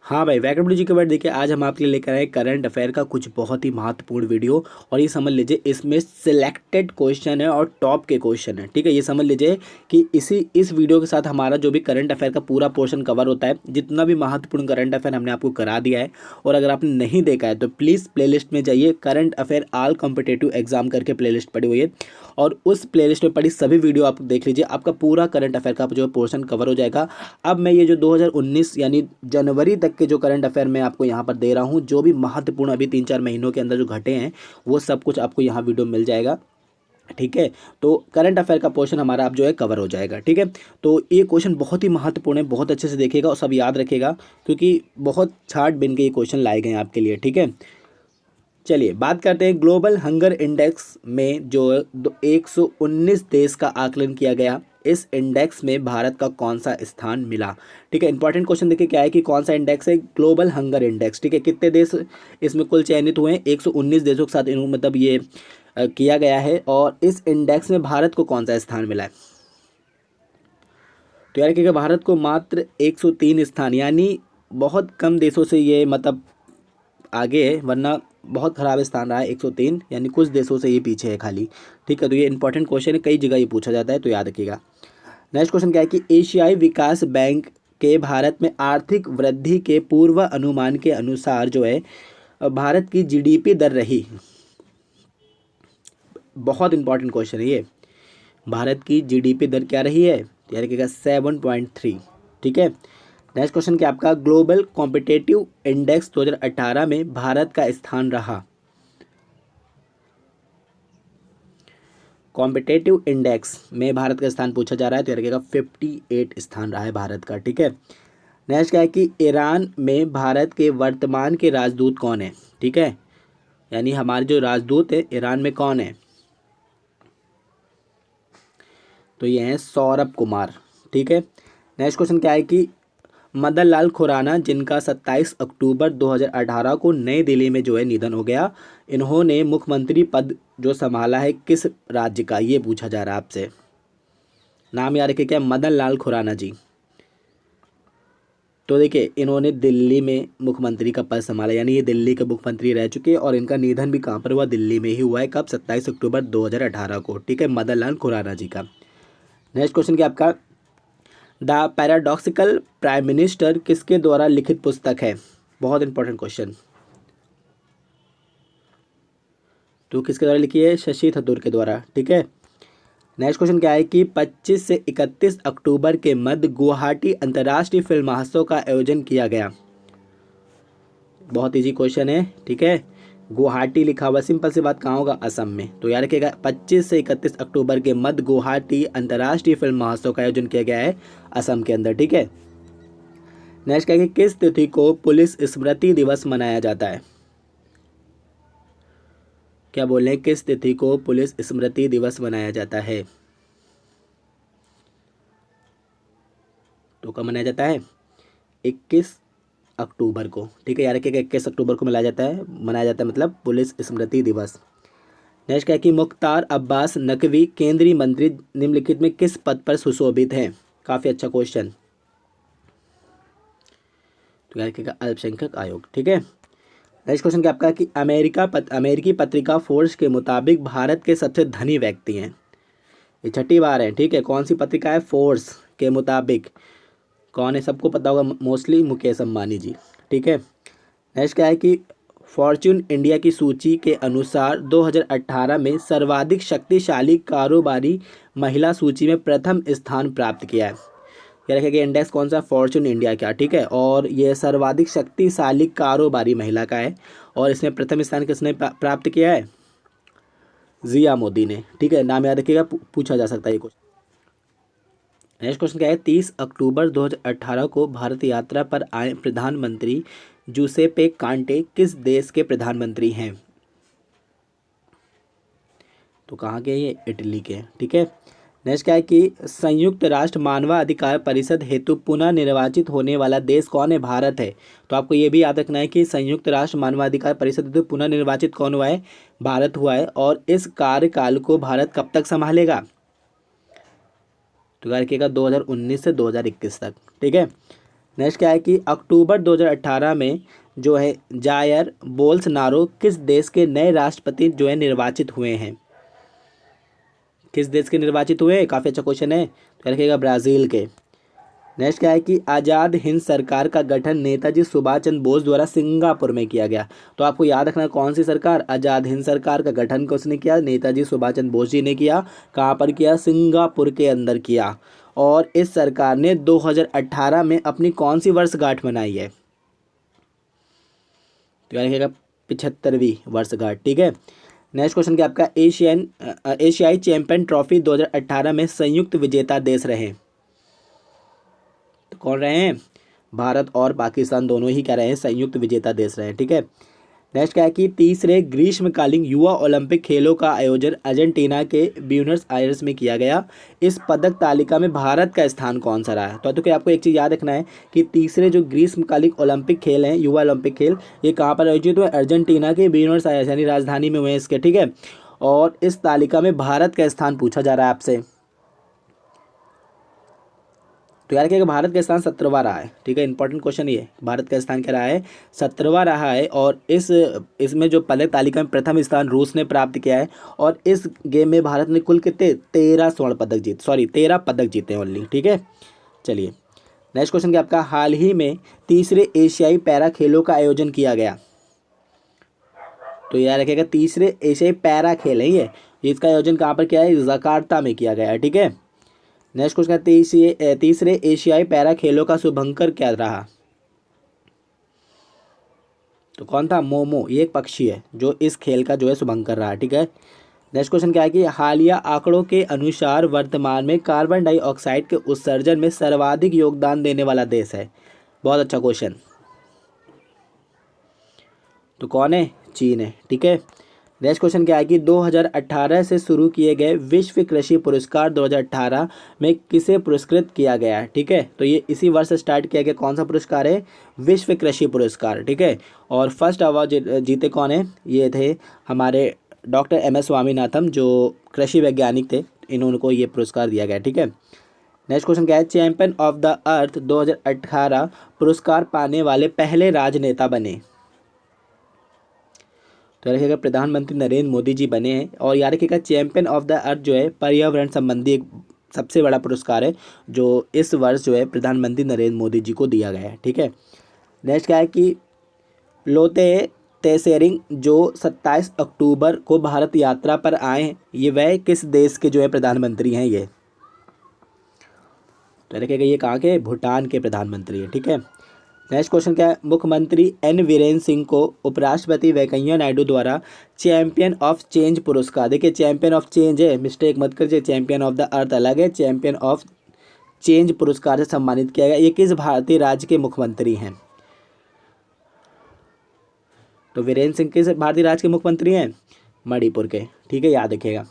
हाँ भाई, welcome to जी के वर्ड। देखिए आज हम आपके लिए लेकर आए करंट अफेयर का कुछ बहुत ही महत्वपूर्ण वीडियो। और ये समझ लीजिए इसमें सिलेक्टेड क्वेश्चन है और टॉप के क्वेश्चन है। ठीक है, ये समझ लीजिए कि इस वीडियो के साथ हमारा जो भी करंट अफेयर का पूरा पोर्शन कवर होता है, जितना भी महत्वपूर्ण करंट अफेयर हमने आपको करा दिया है। और अगर आपने नहीं देखा है तो प्लीज़ प्लेलिस्ट में जाइए, current affair all competitive exam करके प्लेलिस्ट पड़ी हुई है, और उस प्लेलिस्ट में पड़ी सभी वीडियो आप देख लीजिए। आपका पूरा करंट अफेयर का जो पोर्शन कवर हो जाएगा। अब मैं ये जो 2019 यानी जनवरी तक के जो करंट अफेयर मैं आपको यहाँ पर दे रहा हूँ, जो भी महत्वपूर्ण अभी 3-4 महीनों के अंदर जो घटे हैं, वो सब कुछ आपको यहाँ वीडियो मिल जाएगा। ठीक है, तो करंट अफेयर का पोर्शन हमारा अब जो है कवर हो जाएगा। ठीक है, तो ये क्वेश्चन बहुत ही महत्वपूर्ण है, बहुत अच्छे से देखिएगा और सब याद रखिएगा, क्योंकि बहुत छाट बिन के ये क्वेश्चन लाए गए हैं आपके लिए। ठीक है, चलिए बात करते हैं ग्लोबल हंगर इंडेक्स में जो 119 देश का आकलन किया गया। इस इंडेक्स में भारत का कौन सा स्थान मिला। ठीक है, इंपॉर्टेंट क्वेश्चन देखिए क्या है कि कौन सा इंडेक्स है, ग्लोबल हंगर इंडेक्स। ठीक है, कितने देश इसमें कुल चयनित हुए हैं, 119 देशों के साथ मतलब ये किया गया है। और इस इंडेक्स में भारत को कौन सा स्थान मिला है। तो यार कि भारत को मात्र 103 स्थान, यानी बहुत कम देशों से ये मतलब आगे है, वरना बहुत खराब स्थान रहा है 103, यानी कुछ देशों से ये पीछे है खाली। ठीक है, तो ये इंपॉर्टेंट क्वेश्चन है, कई जगह ये पूछा जाता है, तो याद रखिएगा। नेक्स्ट क्वेश्चन क्या है कि एशियाई विकास बैंक के भारत में आर्थिक वृद्धि के पूर्व अनुमान के अनुसार जो है भारत की जीडीपी दर रही। बहुत इंपॉर्टेंट क्वेश्चन है ये, भारत की जीडीपी दर क्या रही है, याद रखिएगा 7.3। ठीक है, नेक्स्ट क्वेश्चन क्या आपका, ग्लोबल कॉम्पिटेटिव इंडेक्स 2018 में भारत का स्थान रहा। कॉम्पिटेटिव इंडेक्स में भारत का स्थान पूछा जा रहा है, तो याद रखिएगा 58 स्थान रहा है भारत का। ठीक है, नेक्स्ट क्या है कि ईरान में भारत के वर्तमान के राजदूत कौन है। ठीक है, यानी हमारे जो राजदूत है ईरान में कौन है, तो ये हैं सौरभ कुमार। ठीक है, नेक्स्ट क्वेश्चन क्या है कि मदन लाल खुराना, जिनका 27 अक्टूबर 2018 को नई दिल्ली में जो है निधन हो गया, इन्होंने मुख्यमंत्री पद जो संभाला है किस राज्य का, ये पूछा जा रहा है आपसे। नाम याद रखिए क्या, मदन लाल खुराना जी। तो देखिए इन्होंने दिल्ली में मुख्यमंत्री का पद संभाला, यानी ये दिल्ली के मुख्यमंत्री रह चुके हैं, और इनका निधन भी कहाँ पर हुआ, दिल्ली में ही हुआ है। कब, 27 अक्टूबर 2018 को। ठीक है, मदन लाल खुराना जी का। नेक्स्ट क्वेश्चन क्या आपका, द पैराडॉक्सिकल प्राइम मिनिस्टर किसके द्वारा लिखित पुस्तक है। बहुत इंपॉर्टेंट क्वेश्चन, तो किसके द्वारा लिखी है, शशि थरूर के द्वारा। ठीक है, नेक्स्ट क्वेश्चन क्या है कि 25 से 31 अक्टूबर के मध्य गुवाहाटी अंतर्राष्ट्रीय फिल्म महोत्सव का आयोजन किया गया। बहुत इजी क्वेश्चन है। ठीक है, गुवाहाटी लिखा हुआ, सिंपल सी बात, कहाँ होगा, असम में। तो याद रखिएगा 25 से 31 अक्टूबर के मध्य गुवाहाटी अंतर्राष्ट्रीय फिल्म महोत्सव का आयोजन किया गया है असम के अंदर। ठीक है, नेक्स्ट क्या है कि किस तिथि को पुलिस स्मृति दिवस मनाया जाता है। क्या बोल रहे हैं, किस तिथि को पुलिस स्मृति दिवस मनाया जाता है, तो कब मनाया जाता है, 21 अक्टूबर को। ठीक है, यार कि 21 अक्टूबर को मनाया जाता है मतलब पुलिस स्मृति दिवस। नेक्स्ट क्या है कि मुख्तार अब्बास नकवी केंद्रीय मंत्री निम्नलिखित में किस पद पर सुशोभित हैं। काफ़ी अच्छा क्वेश्चन, तो यार कि अल्पसंख्यक आयोग। ठीक है, नेक्स्ट क्वेश्चन क्या आपका कि अमेरिकी पत्रिका फोर्स के मुताबिक भारत के सबसे धनी व्यक्ति हैं। ये छठी बार है। ठीक है, कौन सी पत्रिका है, फोर्स के मुताबिक, कौन है, सबको पता होगा, मोस्टली मुकेश अंबानी जी। ठीक है, नेक्स्ट क्या है कि फॉर्च्यून इंडिया की सूची के अनुसार 2018 में सर्वाधिक शक्तिशाली कारोबारी महिला सूची में प्रथम स्थान प्राप्त किया है। ये रखेगा इंडेक्स कौन सा, फॉर्च्यून इंडिया का। ठीक है, और ये सर्वाधिक शक्तिशाली कारोबारी महिला का है, और इसमें प्रथम स्थान किसने प्राप्त किया है, जिया मोदी ने। ठीक है, नाम याद रखिएगा, पूछा जा सकता है ये क्वेश्चन। नेक्स्ट क्वेश्चन क्या है, 30 अक्टूबर 2018 को भारत यात्रा पर आए प्रधानमंत्री जूसेपे कांटे किस देश के प्रधानमंत्री हैं। तो कहाँ के, ये इटली के। ठीक है, नेक्स्ट क्या है कि संयुक्त राष्ट्र मानवाधिकार परिषद हेतु पुनः निर्वाचित होने वाला देश कौन है, भारत है। तो आपको ये भी याद रखना है कि संयुक्त राष्ट्र मानवाधिकार परिषद हेतु पुनः निर्वाचित कौन हुआ है, भारत हुआ है। और इस कार्यकाल को भारत कब तक संभालेगा, तो याद रखिएगा 2019 से 2021 तक। ठीक है, नेक्स्ट क्या है कि अक्टूबर 2018 में जो है जायर बोल्सनारो किस देश के नए राष्ट्रपति जो है निर्वाचित हुए हैं? किस देश के निर्वाचित हुए? काफ़ी अच्छा क्वेश्चन है, तो रखिएगा ब्राज़ील के। नेक्स्ट क्या है कि आज़ाद हिंद सरकार का गठन नेताजी सुभाष चंद्र बोस द्वारा सिंगापुर में किया गया। तो आपको याद रखना कौन सी सरकार? आज़ाद हिंद सरकार का गठन किसने किया? नेताजी सुभाष चंद्र बोस जी ने किया। कहाँ पर किया? सिंगापुर के अंदर किया। और इस सरकार ने 2018 में अपनी कौन सी वर्षगांठ मनाई है? तो याद रखिएगा 75वीं वर्षगांठ। ठीक है। नेक्स्ट क्वेश्चन क्या आपका? एशियाई चैंपियन ट्रॉफी 2018 में संयुक्त विजेता देश रहे। तो कौन रहे हैं? भारत और पाकिस्तान दोनों ही क्या रहे हैं? संयुक्त विजेता देश रहे हैं। ठीक है। नेक्स्ट क्या है कि तीसरे ग्रीष्मकालीन युवा ओलंपिक खेलों का आयोजन अर्जेंटीना के ब्यूनस आयर्स में किया गया। इस पदक तालिका में भारत का स्थान कौन सा रहा है? तो क्या आपको एक चीज़ याद रखना है कि तीसरे जो ग्रीष्मकालीन ओलंपिक खेल हैं, युवा ओलंपिक खेल, ये कहाँ पर आयोजित हुए? अर्जेंटीना के ब्यूनस आयर्स यानी राजधानी में हुए इसके। ठीक है। और इस तालिका में भारत का स्थान पूछा जा रहा है आपसे। तो याद रखिएगा भारत का स्थान 17वां रहा है। ठीक है। इंपॉर्टेंट क्वेश्चन ये, भारत का स्थान क्या रहा है? 17वां रहा है। और इसमें जो पदक तालिका में प्रथम स्थान रूस ने प्राप्त किया है। और इस गेम में भारत ने कुल कितने? 13 पदक जीते ओनली। ठीक है। चलिए नेक्स्ट क्वेश्चन क्या आपका? हाल ही में तीसरे एशियाई पैरा खेलों का आयोजन किया गया। तो याद रखिएगा तीसरे एशियाई पैरा खेल है ये, इसका आयोजन कहाँ पर किया है? जकार्ता में किया गया है। ठीक है। नेक्स्ट क्वेश्चन तीसरे एशियाई पैरा खेलों का शुभंकर क्या रहा? तो कौन था? मोमो, ये एक पक्षी है जो इस खेल का जो है शुभंकर रहा। ठीक है। नेक्स्ट क्वेश्चन क्या है कि हालिया आंकड़ों के अनुसार वर्तमान में कार्बन डाइऑक्साइड के उत्सर्जन में सर्वाधिक योगदान देने वाला देश है। बहुत अच्छा क्वेश्चन। तो कौन है? चीन है। ठीक है। नेक्स्ट क्वेश्चन क्या है कि 2018 से शुरू किए गए विश्व कृषि पुरस्कार 2018 में किसे पुरस्कृत किया गया है? ठीक है। तो ये इसी वर्ष स्टार्ट किया गया। कौन सा पुरस्कार है? विश्व कृषि पुरस्कार। ठीक है। और फर्स्ट अवार्ड जीते कौन है? ये थे हमारे डॉक्टर MS स्वामीनाथन, जो कृषि वैज्ञानिक थे, इन्होंने ये पुरस्कार दिया गया। ठीक है। नेक्स्ट क्वेश्चन क्या है? चैंपियन ऑफ द अर्थ 2018 पुरस्कार पाने वाले पहले राजनेता बने। तो रखिएगा प्रधानमंत्री नरेंद्र मोदी जी बने हैं। और याद रखिएगा चैंपियन ऑफ द अर्थ जो है पर्यावरण संबंधी एक सबसे बड़ा पुरस्कार है जो इस वर्ष जो है प्रधानमंत्री नरेंद्र मोदी जी को दिया गया है। ठीक है। नेक्स्ट क्या है कि लोते तेसेरिंग जो 27 अक्टूबर को भारत यात्रा पर आए, ये वह किस देश के जो है प्रधानमंत्री हैं? ये तो रखिएगा ये कहाँ के? भूटान के प्रधानमंत्री है। ठीक है। नेक्स्ट क्वेश्चन क्या है? मुख्यमंत्री N वीरेंद्र सिंह को उपराष्ट्रपति वेंकैया नायडू द्वारा चैंपियन ऑफ चेंज पुरस्कार, देखिए चैंपियन ऑफ चेंज है, मिस्टेक मत करिए, चैंपियन ऑफ द अर्थ अलग है, चैंपियन ऑफ चेंज पुरस्कार से सम्मानित किया गया। ये किस भारतीय राज्य के मुख्यमंत्री हैं? तो वीरेंद्र सिंह किस भारतीय राज्य के मुख्यमंत्री हैं? मणिपुर के। ठीक है, याद रखिएगा।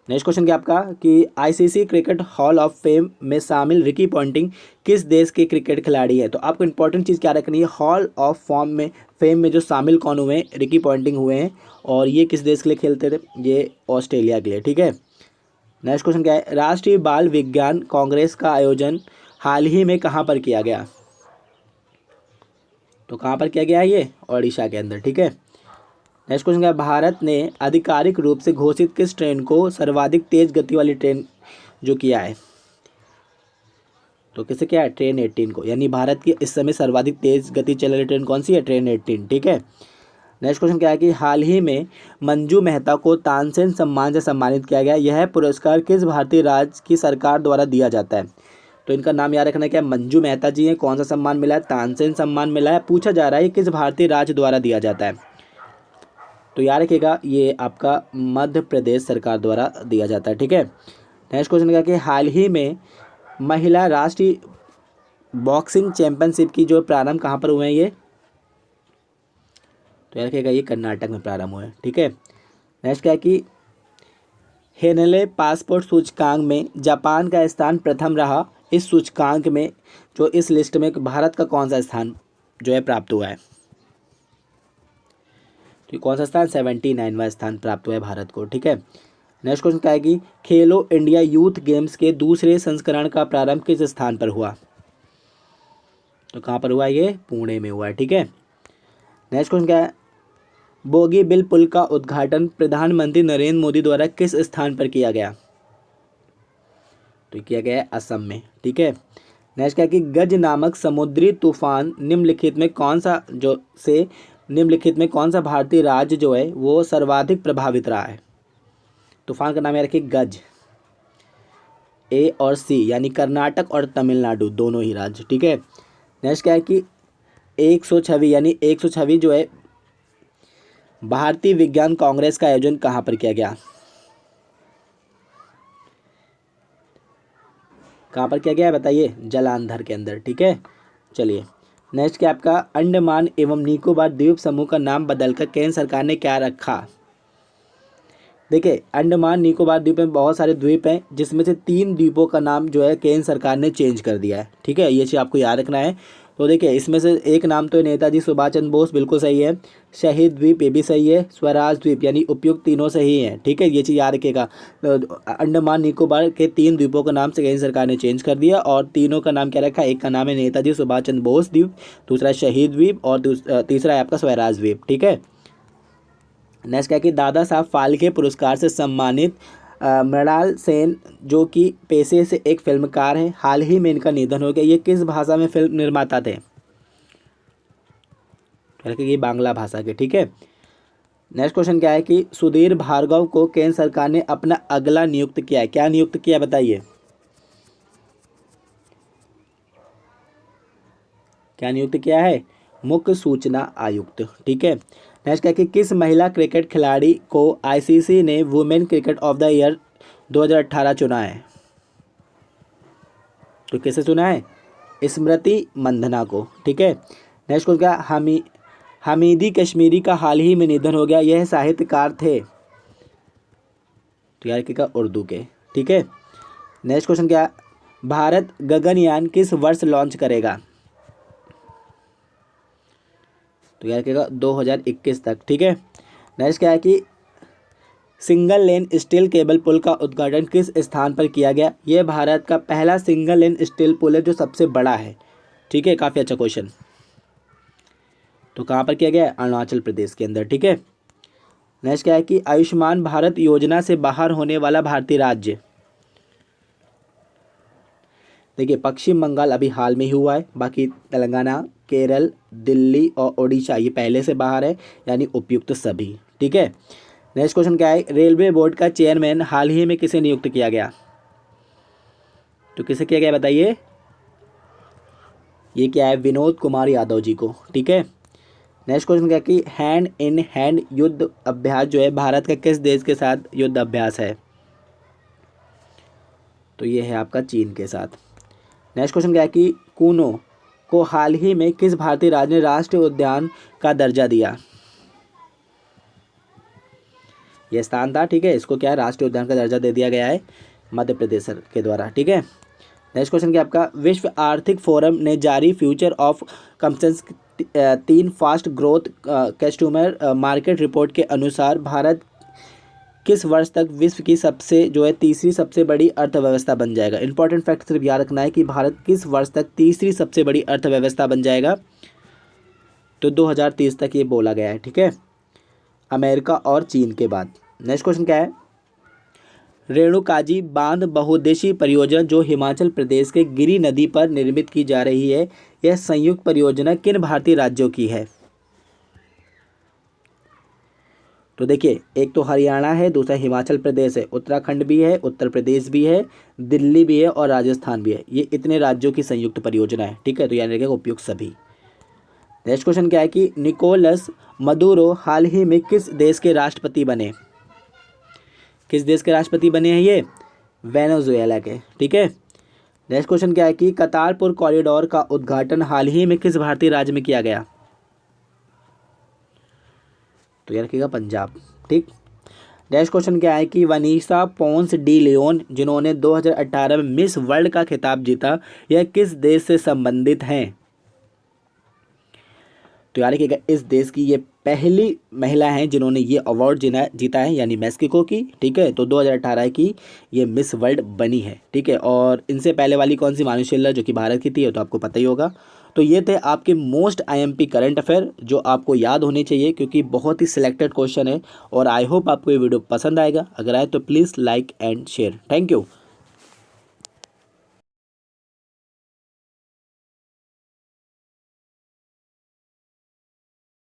नेक्स्ट क्वेश्चन क्या आपका कि ICC cricket hall of fame में शामिल रिकी पॉन्टिंग किस देश के क्रिकेट खिलाड़ी है? तो आपको इंपॉर्टेंट चीज़ क्या रखनी है? हॉल ऑफ फेम में जो शामिल कौन हुए हैं? रिकी पॉन्टिंग हुए हैं। और ये किस देश के लिए खेलते थे? ये ऑस्ट्रेलिया के लिए। ठीक है। नेक्स्ट क्वेश्चन क्या है? राष्ट्रीय बाल विज्ञान कांग्रेस का आयोजन हाल ही में कहाँ पर किया गया? तो कहाँ पर किया गया? ये ओडिशा के अंदर। ठीक है। नेक्स्ट क्वेश्चन क्या है? भारत ने आधिकारिक रूप से घोषित किस ट्रेन को सर्वाधिक तेज गति वाली ट्रेन जो किया है? तो किसे क्या है? ट्रेन 18 को। यानी भारत की इस समय सर्वाधिक तेज गति चल रही ट्रेन कौन सी है? ट्रेन 18। ठीक है। नेक्स्ट क्वेश्चन क्या है कि हाल ही में मंजू मेहता को तानसेन सम्मान से सम्मानित किया गया। यह पुरस्कार किस भारतीय राज्य की सरकार द्वारा दिया जाता है? तो इनका नाम याद रखना क्या? मंजू मेहता जी हैं। कौन सा सम्मान मिला है? तानसेन सम्मान मिला है। पूछा जा रहा है किस भारतीय राज्य द्वारा दिया जाता है? तो याद रखिएगा ये आपका मध्य प्रदेश सरकार द्वारा दिया जाता है। ठीक है। नेक्स्ट क्वेश्चन क्या कि हाल ही में महिला राष्ट्रीय बॉक्सिंग चैंपियनशिप की जो प्रारंभ कहाँ पर हुए हैं? ये तो याद रखिएगा ये कर्नाटक में प्रारंभ हुए हैं। ठीक है। नेक्स्ट क्या है कि हेनले पासपोर्ट सूचकांक में जापान का स्थान प्रथम रहा। इस सूचकांक में जो इस लिस्ट में भारत का कौन सा स्थान जो है प्राप्त हुआ है? तो कौन सा स्थान? 79वां स्थान प्राप्त हुआ है भारत को। ठीक है। नेक्स्ट क्वेश्चन क्या है कि खेलो इंडिया यूथ गेम्स के दूसरे संस्करण का प्रारंभ किस स्थान पर हुआ? तो कहाँ पर हुआ है ये? पुणे में हुआ है। ठीक है, नेक्स्ट क्वेश्चन क्या है? बोगीबिल पुल का उद्घाटन प्रधानमंत्री नरेंद्र मोदी द्वारा किस स्थान पर किया गया? तो किया गया है असम में। ठीक है, नेक्स्ट क्या है कि गज नामक समुद्री तूफान निम्नलिखित में कौन सा भारतीय राज्य जो है वो सर्वाधिक प्रभावित रहा है? तूफान का नाम याद रखिए गज, ए और सी, यानी कर्नाटक और तमिलनाडु दोनों ही राज्य। ठीक है, नेक्स्ट क्या है कि 126 जो है भारतीय विज्ञान कांग्रेस का आयोजन कहाँ पर किया गया? कहाँ पर किया गया है बताइए? जालंधर के अंदर। ठीक है, चलिए नेक्स्ट क्या आपका? अंडमान एवं निकोबार द्वीप समूह का नाम बदलकर केंद्र सरकार ने क्या रखा? देखिए, अंडमान निकोबार द्वीप में बहुत सारे द्वीप हैं, जिसमें से 3 द्वीपों का नाम जो है केंद्र सरकार ने चेंज कर दिया है। ठीक है, ये चीज़ आपको याद रखना है। तो देखिए, इसमें से एक नाम तो नेताजी सुभाष चंद्र बोस, बिल्कुल सही है। शहीद द्वीप, ये भी सही है। स्वराज द्वीप, यानी उपयुक्त तीनों सही हैं। ठीक है, ये चीज़ याद रखिएगा। अंडमान निकोबार के 3 द्वीपों का नाम से केंद्र सरकार ने चेंज कर दिया, और तीनों का नाम क्या रखा? एक का नाम है नेताजी सुभाष चंद्र बोस द्वीप, दूसरा शहीद द्वीप, और तीसरा है आपका स्वराज द्वीप। ठीक है, नेक्स्ट क्या कि दादा साहब फाल्के पुरस्कार से सम्मानित मृणाल सेन, जो कि पेशे से एक फिल्मकार हैं, हाल ही में इनका निधन हो गया। ये किस भाषा में फिल्म निर्माता थे? ये बांग्ला भाषा के। ठीक है, नेक्स्ट क्वेश्चन क्या है कि सुधीर भार्गव को केंद्र सरकार ने अपना अगला नियुक्त किया है। क्या नियुक्त किया है बताइए? क्या नियुक्त किया है? मुख्य सूचना आयुक्त। ठीक है, नेक्स्ट क्या कि किस महिला क्रिकेट खिलाड़ी को आईसीसी ने women cricket of the year 2018 चुना है? तो किसे चुना है? स्मृति मंधना को। ठीक है, नेक्स्ट क्वेश्चन क्या? हमीदी कश्मीरी का हाल ही में निधन हो गया, यह साहित्यकार थे। तो यार क्या उर्दू के। ठीक है, नेक्स्ट क्वेश्चन क्या? भारत गगनयान किस वर्ष लॉन्च करेगा? तो यार क्या 2021 तक। ठीक है, नेक्स्ट क्या है कि सिंगल लेन स्टील केबल पुल का उद्घाटन किस स्थान पर किया गया? यह भारत का पहला सिंगल लेन स्टील पुल है जो सबसे बड़ा है। ठीक है, काफ़ी अच्छा क्वेश्चन। तो कहाँ पर किया गया? अरुणाचल प्रदेश के अंदर। ठीक है, नेक्स्ट क्या है कि आयुष्मान भारत योजना से बाहर होने वाला भारतीय राज्य? देखिए, पश्चिम बंगाल अभी हाल में ही हुआ है, बाकी तेलंगाना, केरल, दिल्ली और ओडिशा ये पहले से बाहर है, यानी उपयुक्त सभी। ठीक है, नेक्स्ट क्वेश्चन क्या है? रेलवे बोर्ड का चेयरमैन हाल ही में किसे नियुक्त किया गया? तो किसे किया गया बताइए? ये क्या है? विनोद कुमार यादव जी को। ठीक है, नेक्स्ट क्वेश्चन क्या है कि हैंड इन हैंड युद्ध अभ्यास जो है भारत का किस देश के साथ युद्ध अभ्यास है? तो ये है आपका चीन के साथ। नेक्स्ट क्वेश्चन क्या है कि कूनो को हाल ही में किस भारतीय राज्य ने राष्ट्रीय उद्यान का दर्जा दिया? यह स्थान था। ठीक है, इसको क्या है? राष्ट्रीय उद्यान का दर्जा दे दिया गया है मध्य प्रदेश के द्वारा। ठीक है, नेक्स्ट क्वेश्चन क्या आपका? विश्व आर्थिक फोरम ने जारी फ्यूचर ऑफ कंपन्स 3 fast growth customer market report के अनुसार भारत किस वर्ष तक विश्व की तीसरी सबसे बड़ी अर्थव्यवस्था बन जाएगा? इंपॉर्टेंट फैक्ट सिर्फ याद रखना है कि भारत किस वर्ष तक तीसरी सबसे बड़ी अर्थव्यवस्था बन जाएगा? तो 2030 तक ये बोला गया है। ठीक है, अमेरिका और चीन के बाद। नेक्स्ट क्वेश्चन क्या है? रेणुकाजी बांध बहुउद्देशीय परियोजना जो हिमाचल प्रदेश के गिरी नदी पर निर्मित की जा रही है, यह संयुक्त परियोजना किन भारतीय राज्यों की है? तो देखिए, एक तो हरियाणा है, दूसरा हिमाचल प्रदेश है, उत्तराखंड भी है, उत्तर प्रदेश भी है, दिल्ली भी है और राजस्थान भी है। ये इतने राज्यों की संयुक्त परियोजना है। ठीक है, तो यानी रखेगा उपयुक्त सभी। नेक्स्ट क्वेश्चन क्या है कि निकोलस मदुरो हाल ही में किस देश के राष्ट्रपति बने? किस देश के राष्ट्रपति बने हैं ये? वेनेजुएला के। ठीक है, नेक्स्ट क्वेश्चन क्या है कि करतारपुर कॉरिडोर का उद्घाटन हाल ही में किस भारतीय राज्य में किया गया? तो याद रखिएगा पंजाब। ठीक, नेक्स्ट क्वेश्चन क्या है कि वनीसा पोंस डी लियोन जिन्होंने 2018 में मिस वर्ल्ड का खिताब जीता, यह किस देश से संबंधित हैं? तो याद रखिएगा इस देश की ये पहली महिला हैं जिन्होंने ये अवार्ड जीता है, यानी मैक्सिको की। ठीक है, तो 2018 की ये मिस वर्ल्ड बनी है। ठीक है, और इनसे पहले वाली कौन सी? मानुषेल्ला, जो कि भारत की थी, तो आपको पता ही होगा। तो ये थे आपके मोस्ट आईएमपी करंट अफेयर जो आपको याद होने चाहिए, क्योंकि बहुत ही सिलेक्टेड क्वेश्चन है। और आई होप आपको ये वीडियो पसंद आएगा। अगर आए तो please like and share. Thank you.